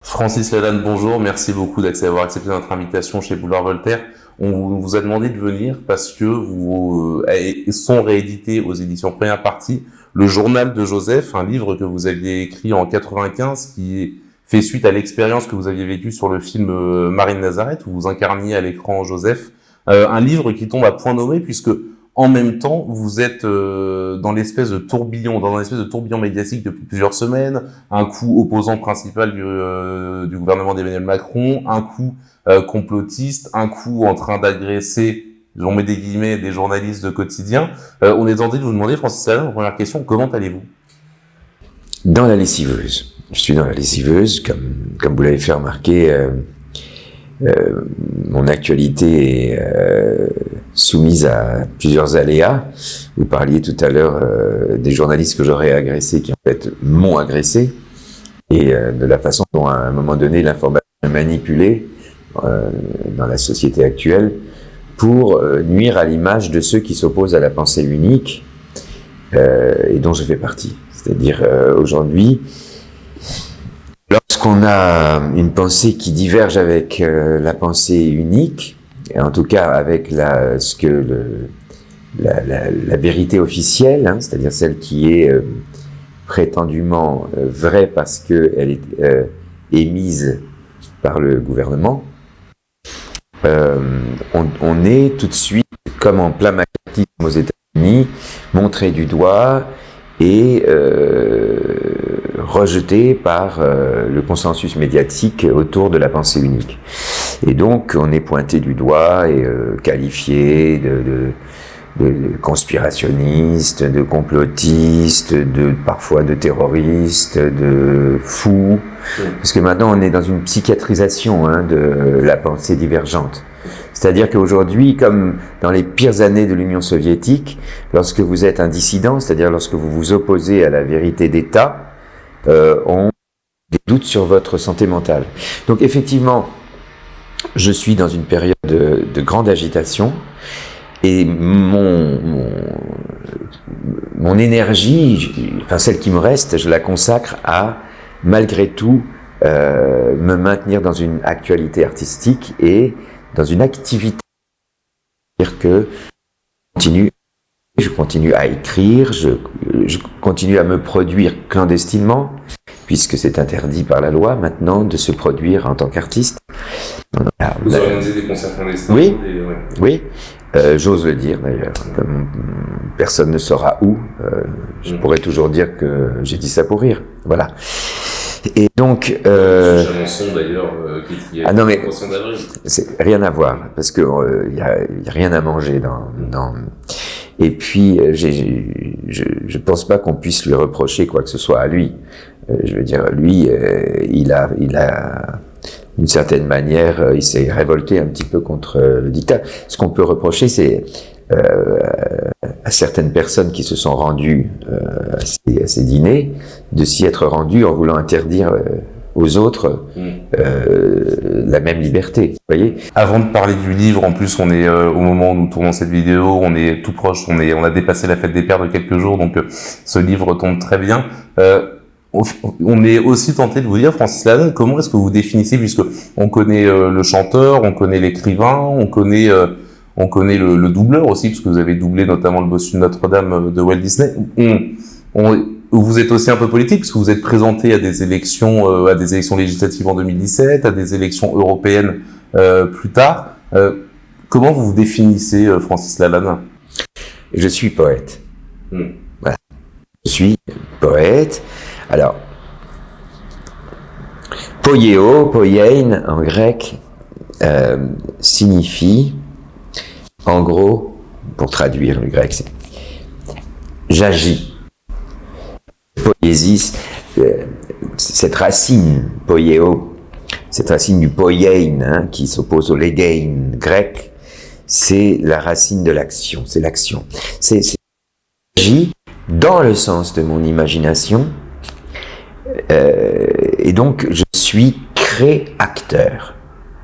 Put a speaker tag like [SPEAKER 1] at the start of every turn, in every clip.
[SPEAKER 1] Francis Lalanne, bonjour, merci beaucoup d'avoir accepté notre invitation chez Boulevard Voltaire. On vous a demandé de venir parce que vous sont réédités aux éditions Première Partie le journal de Joseph, un livre que vous aviez écrit en 95 qui fait suite à l'expérience que vous aviez vécue sur le film Marie de Nazareth où vous incarniez à l'écran Joseph. Un livre qui tombe à point nommé puisque en même temps, vous êtes dans un espèce de tourbillon médiatique depuis plusieurs semaines. Un coup opposant principal du gouvernement d'Emmanuel Macron, un coup complotiste, un coup en train d'agresser, j'en mets des guillemets, des journalistes de quotidien. On est tenté de vous demander, Francis Lalanne, en première question, comment allez-vous ?
[SPEAKER 2] Dans la lessiveuse. Je suis dans la lessiveuse, comme vous l'avez fait remarquer. Mon actualité est soumise à plusieurs aléas. Vous parliez tout à l'heure des journalistes que j'aurais agressés qui en fait m'ont agressé et de la façon dont à un moment donné l'information est manipulée dans la société actuelle pour nuire à l'image de ceux qui s'opposent à la pensée unique et dont je fais partie. C'est-à-dire aujourd'hui, lorsqu'on a une pensée qui diverge avec la pensée unique, et en tout cas avec la vérité officielle, hein, c'est-à-dire celle qui est prétendument vraie parce qu'elle est émise par le gouvernement, on est tout de suite, comme en plein macartisme aux États-Unis, montré du doigt et rejeté par le consensus médiatique autour de la pensée unique. Et donc, on est pointé du doigt et qualifié de conspirationniste, de complotiste, parfois de terroriste, de fou. Parce que maintenant, on est dans une psychiatrisation de la pensée divergente. C'est-à-dire qu'aujourd'hui, comme dans les pires années de l'Union soviétique, lorsque vous êtes un dissident, c'est-à-dire lorsque vous vous opposez à la vérité d'État, on des doutes sur votre santé mentale. Donc effectivement, je suis dans une période de grande agitation et mon énergie, enfin celle qui me reste, je la consacre à, malgré tout, me maintenir dans une actualité artistique et dans une activité. C'est-à-dire que je continue à écrire, je continue à me produire clandestinement, puisque c'est interdit par la loi maintenant de se produire en tant qu'artiste.
[SPEAKER 1] Vous organisez des concerts clandestins?
[SPEAKER 2] Oui, oui. J'ose le dire d'ailleurs. Comme personne ne saura où, je pourrais toujours dire que j'ai dit ça pour rire. Voilà. Et donc,
[SPEAKER 1] Chalençon d'ailleurs, qui est
[SPEAKER 2] ah non mais
[SPEAKER 1] au 300 d'avril.
[SPEAKER 2] c'est rien à voir parce que y a rien à manger dans. Et puis je pense pas qu'on puisse lui reprocher quoi que ce soit à lui. Je veux dire, lui, il a d'une certaine manière, il s'est révolté un petit peu contre le dictat. Ce qu'on peut reprocher, c'est à certaines personnes qui se sont rendues à ces dîners, de s'y être rendues en voulant interdire aux autres la même liberté. Vous voyez ?
[SPEAKER 1] Avant de parler du livre, en plus, on est au moment où nous tournons cette vidéo, on est tout proche, on a dépassé la fête des pères de quelques jours, donc ce livre tombe très bien. On est aussi tenté de vous dire, Francis Lalanne, comment est-ce que vous définissez, puisque on connaît le chanteur, on connaît l'écrivain, on connaît le doubleur aussi, parce que vous avez doublé notamment le bossu de Notre-Dame de Walt Disney. Vous êtes aussi un peu politique, parce que vous êtes présenté à des élections législatives en 2017, à des élections européennes plus tard. Comment vous vous définissez, Francis Lalanne ?
[SPEAKER 2] Je suis poète. Voilà. Je suis poète. Alors, poieo, poiein en grec, signifie, en gros, pour traduire le grec, c'est j'agis. Poiesis, cette racine, poieo, cette racine du poiein, qui s'oppose au legein grec, c'est la racine de l'action, c'est l'action. C'est j'agis dans le sens de mon imagination, et donc je suis créateur.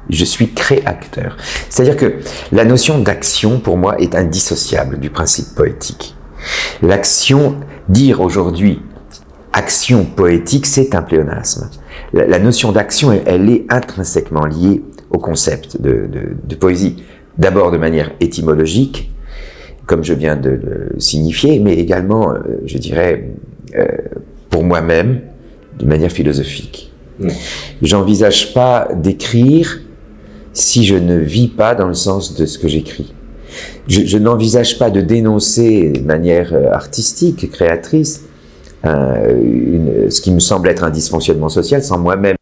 [SPEAKER 2] Je suis créateur. C'est-à-dire que la notion d'action, pour moi, est indissociable du principe poétique. L'action, dire aujourd'hui action poétique, c'est un pléonasme. la notion d'action, elle est intrinsèquement liée au concept de poésie. D'abord de manière étymologique, comme je viens de le signifier, mais également, je dirais, pour moi-même, de manière philosophique. J'envisage pas d'écrire si je ne vis pas dans le sens de ce que j'écris. Je n'envisage pas de dénoncer de manière artistique, créatrice, ce qui me semble être un dysfonctionnement social, sans moi-même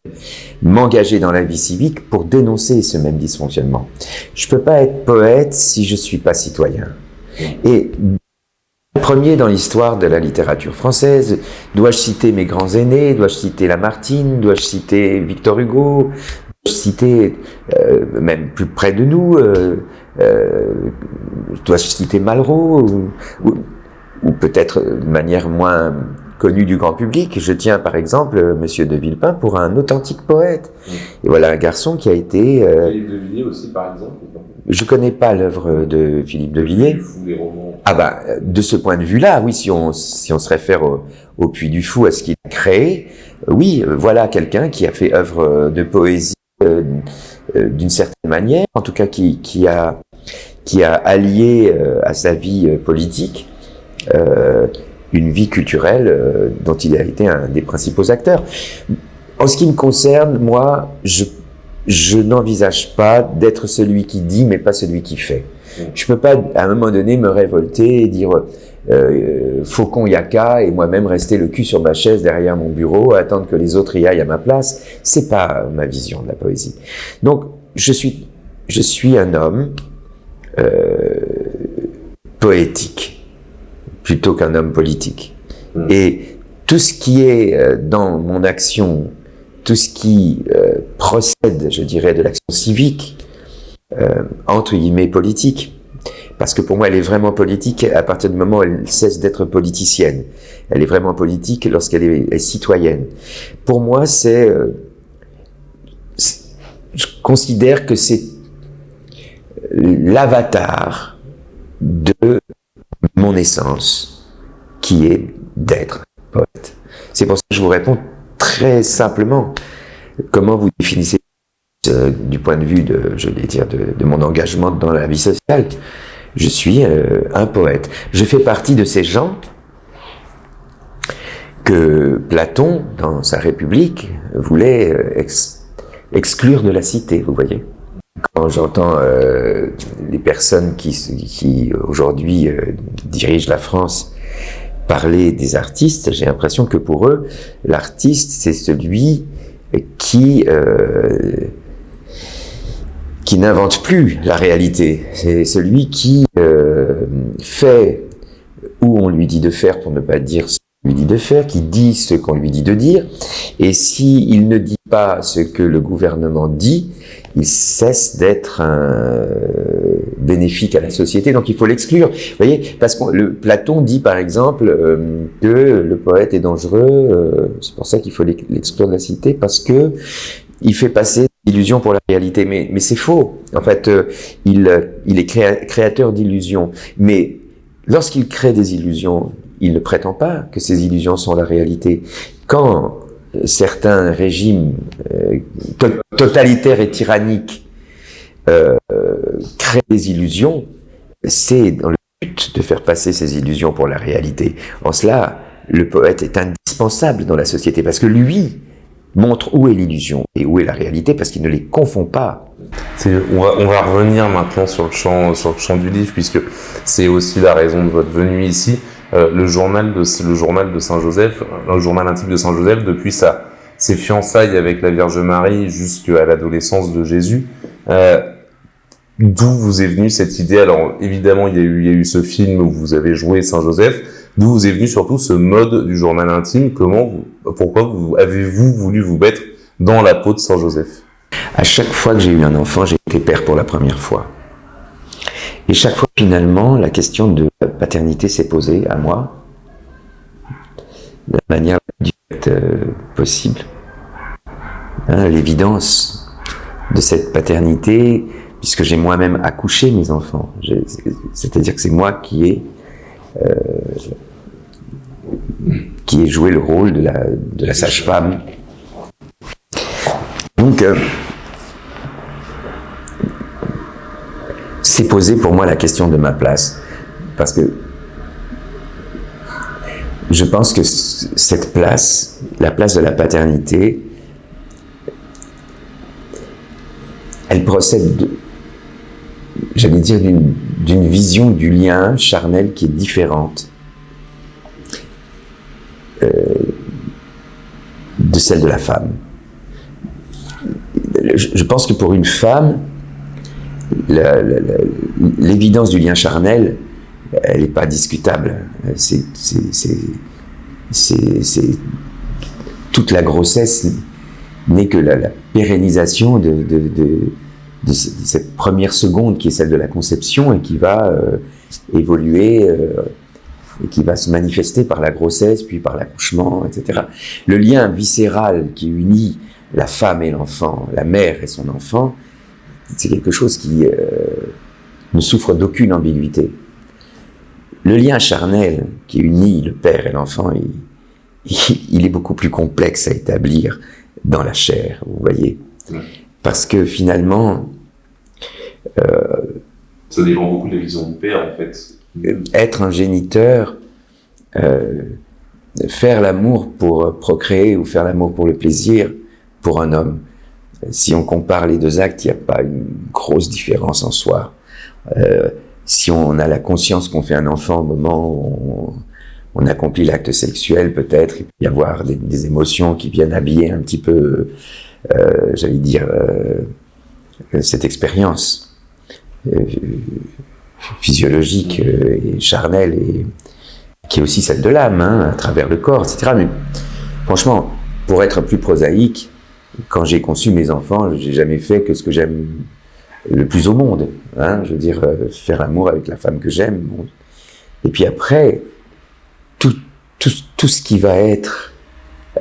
[SPEAKER 2] m'engager dans la vie civique pour dénoncer ce même dysfonctionnement. Je peux pas être poète si je suis pas citoyen. Et premier dans l'histoire de la littérature française, dois-je citer mes grands aînés, dois-je citer Lamartine, dois-je citer Victor Hugo, dois-je citer même plus près de nous, dois-je citer Malraux, ou peut-être de manière moins connue du grand public. Je tiens par exemple Monsieur de Villepin pour un authentique poète. Et voilà un garçon qui a été...
[SPEAKER 1] Philippe de Villiers aussi par exemple.
[SPEAKER 2] Je connais pas l'œuvre de Philippe de Villiers.
[SPEAKER 1] Les romans.
[SPEAKER 2] Ah bah, de ce point de vue-là, oui, si on se réfère au Puy du Fou, à ce qu'il a créé, oui, voilà quelqu'un qui a fait œuvre de poésie d'une certaine manière, en tout cas qui a allié à sa vie politique une vie culturelle dont il a été un des principaux acteurs. En ce qui me concerne, moi, je n'envisage pas d'être celui qui dit, mais pas celui qui fait. Je peux pas, à un moment donné, me révolter et dire Faucon Yaka et moi-même rester le cul sur ma chaise derrière mon bureau, attendre que les autres y aillent à ma place. C'est pas ma vision de la poésie. Donc, je suis un homme poétique plutôt qu'un homme politique. Et tout ce qui est dans mon action, tout ce qui procède, je dirais, de l'action civique, entre guillemets politique, parce que pour moi elle est vraiment politique à partir du moment où elle cesse d'être politicienne. Elle est vraiment politique lorsqu'elle est citoyenne. Pour moi, je considère que c'est l'avatar de mon essence, qui est d'être poète. C'est pour ça que je vous réponds très simplement. Comment vous définissez du point de vue de mon engagement dans la vie sociale? Je suis un poète. Je fais partie de ces gens que Platon, dans sa République, voulait exclure de la cité, vous voyez. Quand j'entends les personnes qui aujourd'hui dirigent la France parler des artistes, j'ai l'impression que pour eux, l'artiste, c'est celui qui n'invente plus la réalité. C'est celui qui fait où on lui dit de faire pour ne pas dire ce qu'on lui dit de faire, qui dit ce qu'on lui dit de dire, et s'il ne dit pas ce que le gouvernement dit, il cesse d'être bénéfique à la société, donc il faut l'exclure. Vous voyez, parce que Platon dit par exemple que le poète est dangereux, c'est pour ça qu'il faut l'exclure de la cité, parce que il fait passer l'illusion pour la réalité, mais c'est faux. En fait, il est créateur d'illusions, mais lorsqu'il crée des illusions, il ne prétend pas que ces illusions sont la réalité. Quand certains régimes totalitaires et tyranniques créent des illusions, c'est dans le but de faire passer ces illusions pour la réalité. En cela, le poète est indispensable dans la société, parce que lui montre où est l'illusion et où est la réalité, parce qu'il ne les confond pas.
[SPEAKER 1] On va revenir maintenant sur le champ du livre, puisque c'est aussi la raison de votre venue ici. Le journal de Saint-Joseph, le journal intime de Saint-Joseph, depuis ses fiançailles avec la Vierge Marie jusqu'à l'adolescence de Jésus. D'où vous est venue cette idée? Alors évidemment, il y a eu ce film où vous avez joué Saint-Joseph. D'où vous est venu surtout ce mode du journal intime? Pourquoi avez-vous voulu vous mettre dans la peau de Saint-Joseph?
[SPEAKER 2] À chaque fois que j'ai eu un enfant, j'ai été père pour la première fois. Et chaque fois, finalement, la question de la paternité s'est posée à moi de la manière la plus directe possible. L'évidence de cette paternité, puisque j'ai moi-même accouché mes enfants. C'est-à-dire que c'est moi qui ai joué le rôle de la sage-femme donc, c'est posé pour moi la question de ma place. Parce que je pense que cette place, la place de la paternité, elle procède, j'allais dire, d'une vision du lien charnel qui est différente de celle de la femme. Je pense que pour une femme, l'évidence du lien charnel, elle n'est pas discutable. Toute la grossesse n'est que la pérennisation de cette première seconde qui est celle de la conception et qui va évoluer et qui va se manifester par la grossesse, puis par l'accouchement, etc. Le lien viscéral qui unit la femme et l'enfant, la mère et son enfant, c'est quelque chose qui ne souffre d'aucune ambiguïté. Le lien charnel qui unit le père et l'enfant, il est beaucoup plus complexe à établir dans la chair, vous voyez. Parce que finalement...
[SPEAKER 1] ça dépend beaucoup de la vision du père, en fait.
[SPEAKER 2] Être un géniteur, faire l'amour pour procréer ou faire l'amour pour le plaisir, pour un homme, si on compare les deux actes, il n'y a pas une grosse différence en soi. Si on a la conscience qu'on fait un enfant au moment où on accomplit l'acte sexuel, peut-être, il peut y avoir des émotions qui viennent habiller un petit peu, j'allais dire, cette expérience physiologique et charnelle, et qui est aussi celle de l'âme, à travers le corps, etc. Mais franchement, pour être plus prosaïque, quand j'ai conçu mes enfants, j'ai jamais fait que ce que j'aime le plus au monde. Je veux dire, faire l'amour avec la femme que j'aime. Bon. Et puis après, tout ce qui va être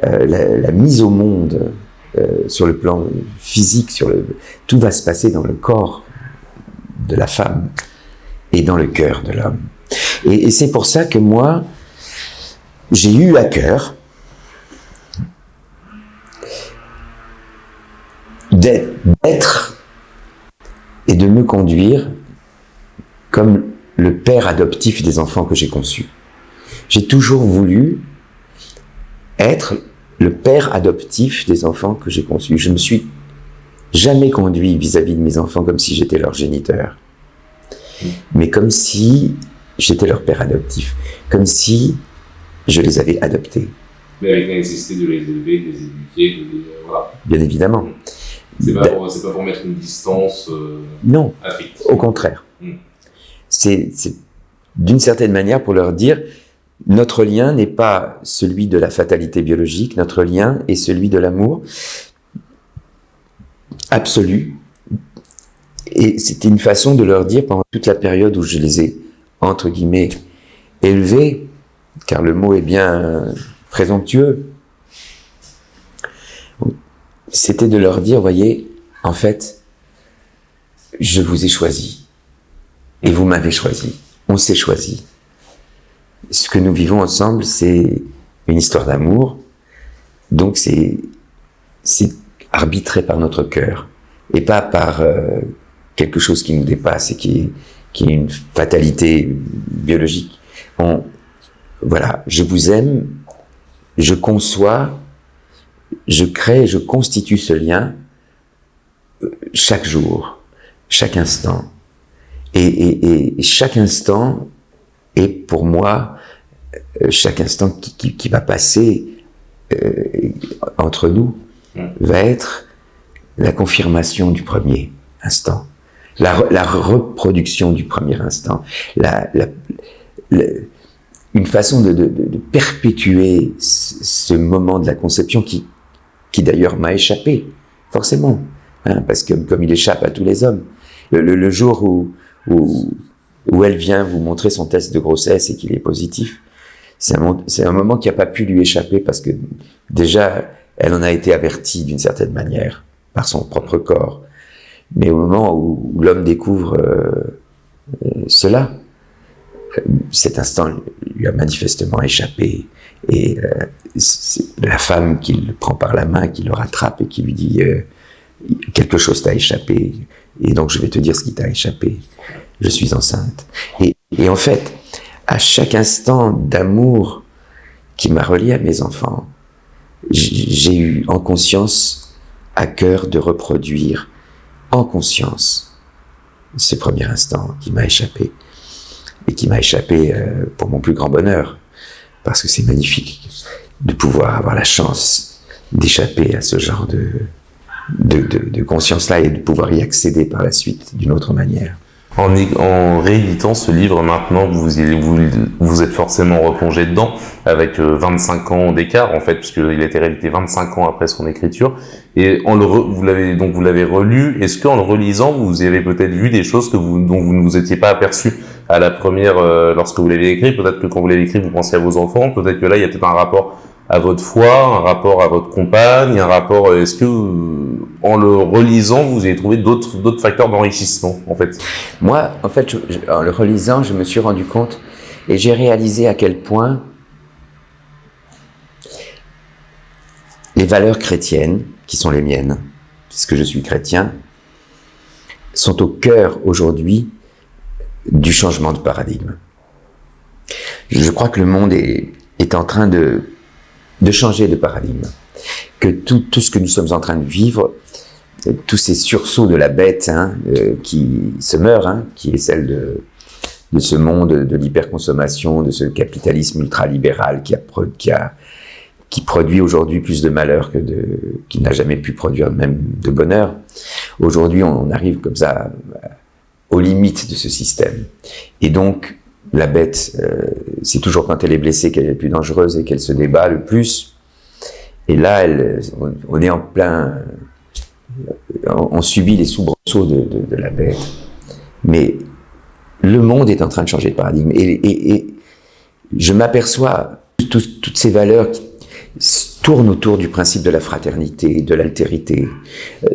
[SPEAKER 2] la mise au monde sur le plan physique, tout va se passer dans le corps de la femme et dans le cœur de l'homme. Et c'est pour ça que moi, j'ai eu à cœur d'être et de me conduire comme le père adoptif des enfants que j'ai conçus. J'ai toujours voulu être le père adoptif des enfants que j'ai conçus. Je me suis jamais conduit vis-à-vis de mes enfants comme si j'étais leur géniteur, mais comme si j'étais leur père adoptif, comme si je les avais adoptés.
[SPEAKER 1] Mais avec la nécessité de les élever, de les éduquer, voilà.
[SPEAKER 2] Bien évidemment.
[SPEAKER 1] C'est pas pour mettre une distance
[SPEAKER 2] non,
[SPEAKER 1] affective.
[SPEAKER 2] Au contraire. C'est d'une certaine manière pour leur dire, notre lien n'est pas celui de la fatalité biologique, notre lien est celui de l'amour absolu. Et c'était une façon de leur dire, pendant toute la période où je les ai, entre guillemets, élevés, car le mot est bien présomptueux, c'était de leur dire, voyez, en fait, je vous ai choisi. Et vous m'avez choisi. On s'est choisi. Ce que nous vivons ensemble, c'est une histoire d'amour. Donc c'est arbitré par notre cœur. Et pas par quelque chose qui nous dépasse et qui est une fatalité biologique. Voilà, je vous aime, je conçois, je crée, je constitue ce lien chaque jour, chaque instant. Et chaque instant est pour moi, chaque instant qui va passer entre nous, va être la confirmation du premier instant, la reproduction du premier instant, une façon de perpétuer ce moment de la conception qui d'ailleurs m'a échappé, forcément, parce que comme il échappe à tous les hommes. Le jour où elle vient vous montrer son test de grossesse et qu'il est positif, c'est un moment qui n'a pas pu lui échapper parce que déjà, elle en a été avertie d'une certaine manière par son propre corps. Mais au moment où l'homme découvre cela, cet instant lui a manifestement échappé. Et c'est la femme qui le prend par la main, qui le rattrape et qui lui dit quelque chose t'a échappé, et donc je vais te dire ce qui t'a échappé. Je suis enceinte. Et en fait, à chaque instant d'amour qui m'a relié à mes enfants, j'ai eu en conscience à cœur de reproduire en conscience ce premier instant qui m'a échappé, et qui m'a échappé pour mon plus grand bonheur, parce que c'est magnifique de pouvoir avoir la chance d'échapper à ce genre de conscience-là et de pouvoir y accéder par la suite d'une autre manière.
[SPEAKER 1] En rééditant ce livre maintenant, vous êtes forcément replongé dedans, avec 25 ans d'écart en fait, puisqu'il a été réédité 25 ans après son écriture, et vous l'avez relu. Est-ce qu'en le relisant, vous avez peut-être vu des choses dont vous ne vous étiez pas aperçu à la première lorsque vous l'avez écrit? Peut-être que quand vous l'avez écrit, vous pensiez à vos enfants, peut-être que là, il y a peut-être un rapport à votre foi, un rapport à votre compagne, un rapport. Est-ce que en le relisant, vous avez trouvé d'autres facteurs d'enrichissement, en fait?
[SPEAKER 2] Moi, en fait, en le relisant, je me suis rendu compte et j'ai réalisé à quel point les valeurs chrétiennes, qui sont les miennes, puisque je suis chrétien, sont au cœur aujourd'hui du changement de paradigme. Je crois que le monde est en train de changer de paradigme, que tout ce que nous sommes en train de vivre, tous ces sursauts de la bête qui se meurt, qui est celle de ce monde de l'hyperconsommation, de ce capitalisme ultralibéral qui produit aujourd'hui plus de malheur qu'il n'a jamais pu produire même de bonheur. Aujourd'hui, on arrive comme ça aux limites de ce système. Et donc, la bête, c'est toujours quand elle est blessée qu'elle est la plus dangereuse et qu'elle se débat le plus. Et là, on est en plein... On subit les soubresauts de la bête. Mais le monde est en train de changer de paradigme. Et je m'aperçois que toutes ces valeurs qui tournent autour du principe de la fraternité, de l'altérité,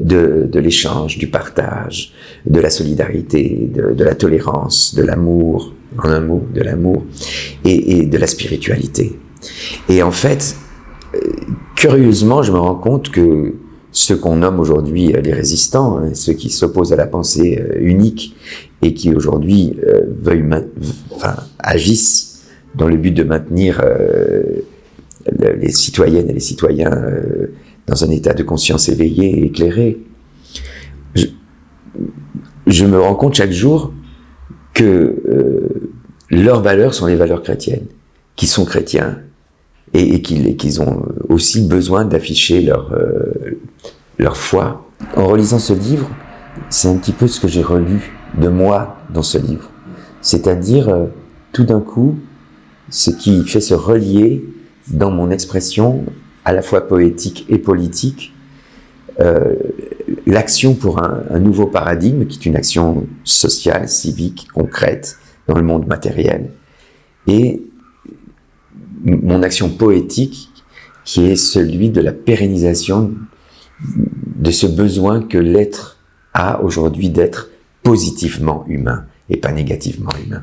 [SPEAKER 2] de l'échange, du partage, de la solidarité, de la tolérance, de l'amour, en un mot, de l'amour, et de la spiritualité. Et en fait, curieusement, je me rends compte que ceux qu'on nomme aujourd'hui les résistants, ceux qui s'opposent à la pensée unique et qui aujourd'hui agissent dans le but de maintenir les citoyennes et les citoyens dans un état de conscience éveillé et éclairé. Je me rends compte chaque jour que leurs valeurs sont les valeurs chrétiennes, qui sont chrétiens et qu'ils ont aussi besoin d'afficher leur foi. En relisant ce livre, c'est un petit peu ce que j'ai relu de moi dans ce livre. C'est-à-dire, tout d'un coup, ce qui fait se relier dans mon expression, à la fois poétique et politique, l'action pour un nouveau paradigme, qui est une action sociale, civique, concrète, dans le monde matériel, et mon action poétique, qui est celui de la pérennisation de ce besoin que l'être a aujourd'hui d'être positivement humain et pas négativement humain.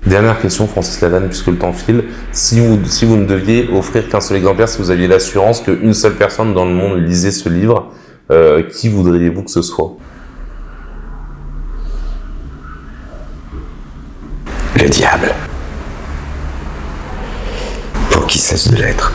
[SPEAKER 1] Dernière question, Francis Lalanne, puisque le temps file. Si vous ne deviez offrir qu'un seul exemplaire, si vous aviez l'assurance qu'une seule personne dans le monde lisait ce livre, qui voudriez-vous que ce soit?
[SPEAKER 2] Le diable. Pour qu'il cesse de l'être.